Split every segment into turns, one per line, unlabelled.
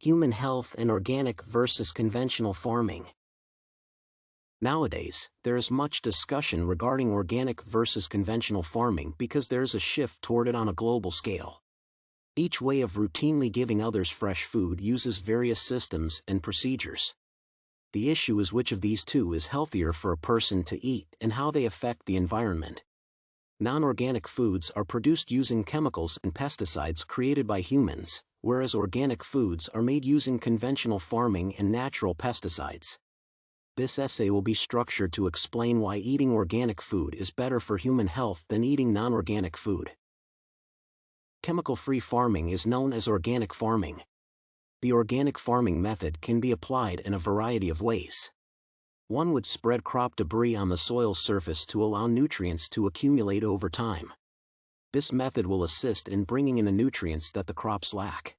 Human health and organic versus conventional farming. Nowadays, there is much discussion regarding organic versus conventional farming because there is a shift toward it on a global scale. Each way of routinely giving others fresh food uses various systems and procedures. The issue is which of these two is healthier for a person to eat and how they affect the environment. Non-organic foods are produced using chemicals and pesticides created by humans, whereas organic foods are made using conventional farming and natural pesticides. This essay will be structured to explain why eating organic food is better for human health than eating non-organic food. Chemical-free farming is known as organic farming. The organic farming method can be applied in a variety of ways. One would spread crop debris on the soil surface to allow nutrients to accumulate over time. This method will assist in bringing in the nutrients that the crops lack.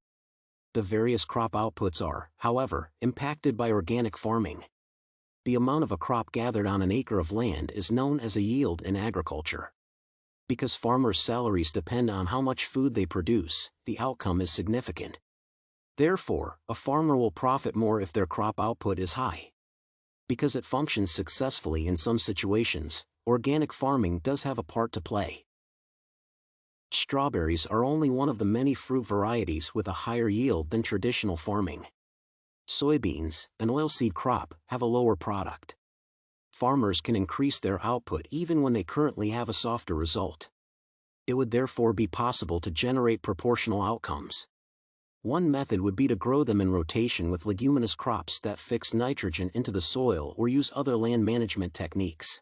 The various crop outputs are, however, impacted by organic farming. The amount of a crop gathered on an acre of land is known as a yield in agriculture. Because farmers' salaries depend on how much food they produce, the outcome is significant. Therefore, a farmer will profit more if their crop output is high. Because it functions successfully in some situations, organic farming does have a part to play. Strawberries are only one of the many fruit varieties with a higher yield than traditional farming. Soybeans, an oilseed crop, have a lower product. Farmers can increase their output even when they currently have a softer result. It would therefore be possible to generate proportional outcomes. One method would be to grow them in rotation with leguminous crops that fix nitrogen into the soil or use other land management techniques.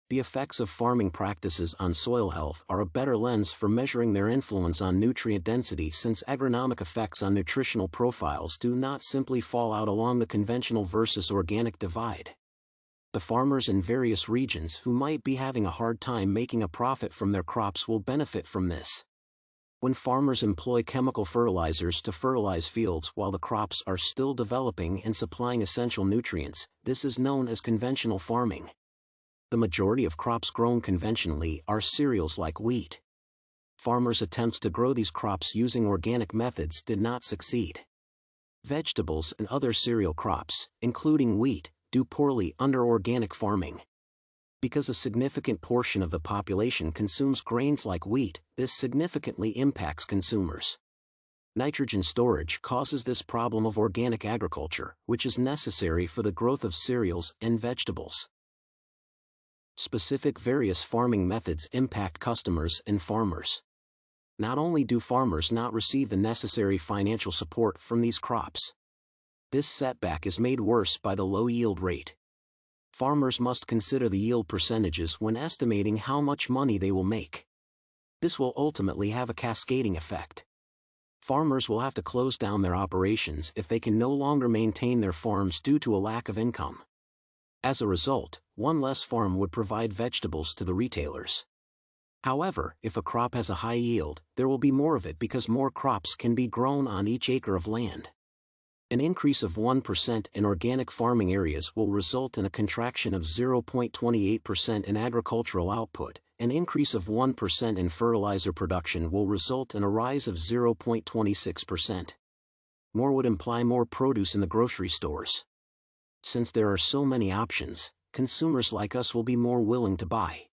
The effects of farming practices on soil health are a better lens for measuring their influence on nutrient density, since agronomic effects on nutritional profiles do not simply fall out along the conventional versus organic divide. The farmers in various regions who might be having a hard time making a profit from their crops will benefit from this. When farmers employ chemical fertilizers to fertilize fields while the crops are still developing and supplying essential nutrients, this is known as conventional farming. The majority of crops grown conventionally are cereals like wheat. Farmers' attempts to grow these crops using organic methods did not succeed. Vegetables and other cereal crops, including wheat, do poorly under organic farming. Because a significant portion of the population consumes grains like wheat, this significantly impacts consumers. Nitrogen storage causes this problem of organic agriculture, which is necessary for the growth of cereals and vegetables. Specific various farming methods impact customers and farmers. Not only do farmers not receive the necessary financial support from these crops, this setback is made worse by the low yield rate. Farmers must consider the yield percentages when estimating how much money they will make. This will ultimately have a cascading effect. Farmers will have to close down their operations if they can no longer maintain their farms due to a lack of income. As a result, one less farm would provide vegetables to the retailers. However, if a crop has a high yield, there will be more of it because more crops can be grown on each acre of land. An increase of 1% in organic farming areas will result in a contraction of 0.28% in agricultural output. An increase of 1% in fertilizer production will result in a rise of 0.26%. More would imply more produce in the grocery stores. Since there are so many options, consumers like us will be more willing to buy.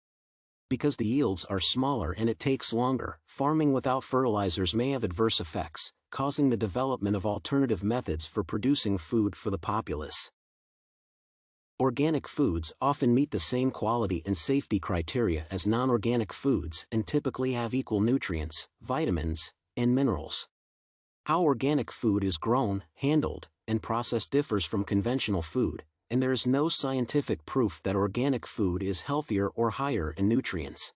Because the yields are smaller and it takes longer, farming without fertilizers may have adverse effects, causing the development of alternative methods for producing food for the populace. Organic foods often meet the same quality and safety criteria as non-organic foods and typically have equal nutrients, vitamins, and minerals. How organic food is grown, handled, and processed differs from conventional food, and there is no scientific proof that organic food is healthier or higher in nutrients.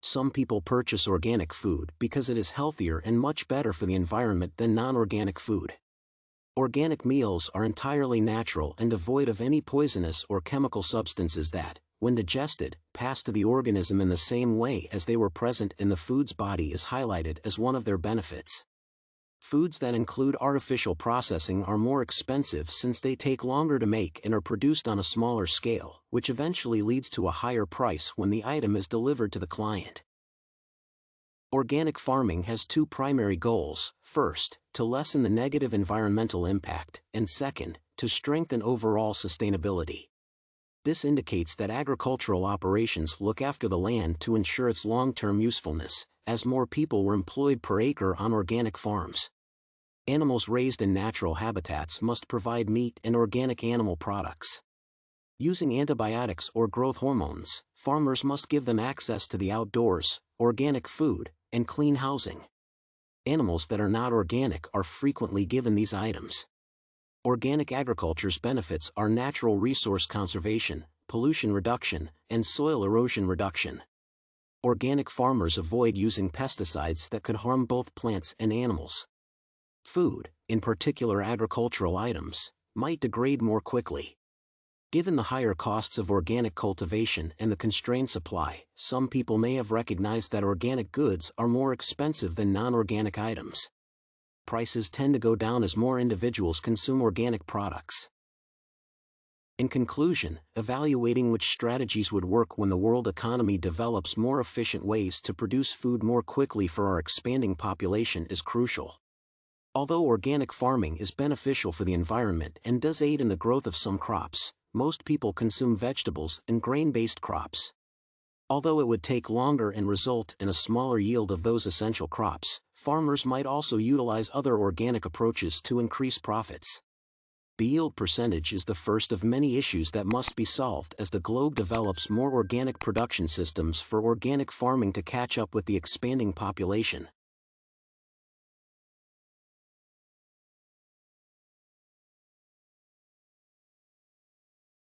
Some people purchase organic food because it is healthier and much better for the environment than non-organic food. Organic meals are entirely natural and devoid of any poisonous or chemical substances that, when digested, pass to the organism in the same way as they were present in the food's body is highlighted as one of their benefits. Foods that include artificial processing are more expensive since they take longer to make and are produced on a smaller scale, which eventually leads to a higher price when the item is delivered to the client. Organic farming has two primary goals: first, to lessen the negative environmental impact, and second, to strengthen overall sustainability. This indicates that agricultural operations look after the land to ensure its long-term usefulness, as more people were employed per acre on organic farms. Animals raised in natural habitats must provide meat and organic animal products. Using antibiotics or growth hormones, farmers must give them access to the outdoors, organic food, and clean housing. Animals that are not organic are frequently given these items. Organic agriculture's benefits are natural resource conservation, pollution reduction, and soil erosion reduction. Organic farmers avoid using pesticides that could harm both plants and animals. Food, in particular agricultural items, might degrade more quickly. Given the higher costs of organic cultivation and the constrained supply, some people may have recognized that organic goods are more expensive than non-organic items. Prices tend to go down as more individuals consume organic products. In conclusion, evaluating which strategies would work when the world economy develops more efficient ways to produce food more quickly for our expanding population is crucial. Although organic farming is beneficial for the environment and does aid in the growth of some crops, most people consume vegetables and grain-based crops. Although it would take longer and result in a smaller yield of those essential crops, farmers might also utilize other organic approaches to increase profits. The yield percentage is the first of many issues that must be solved as the globe develops more organic production systems for organic farming to catch up with the expanding population.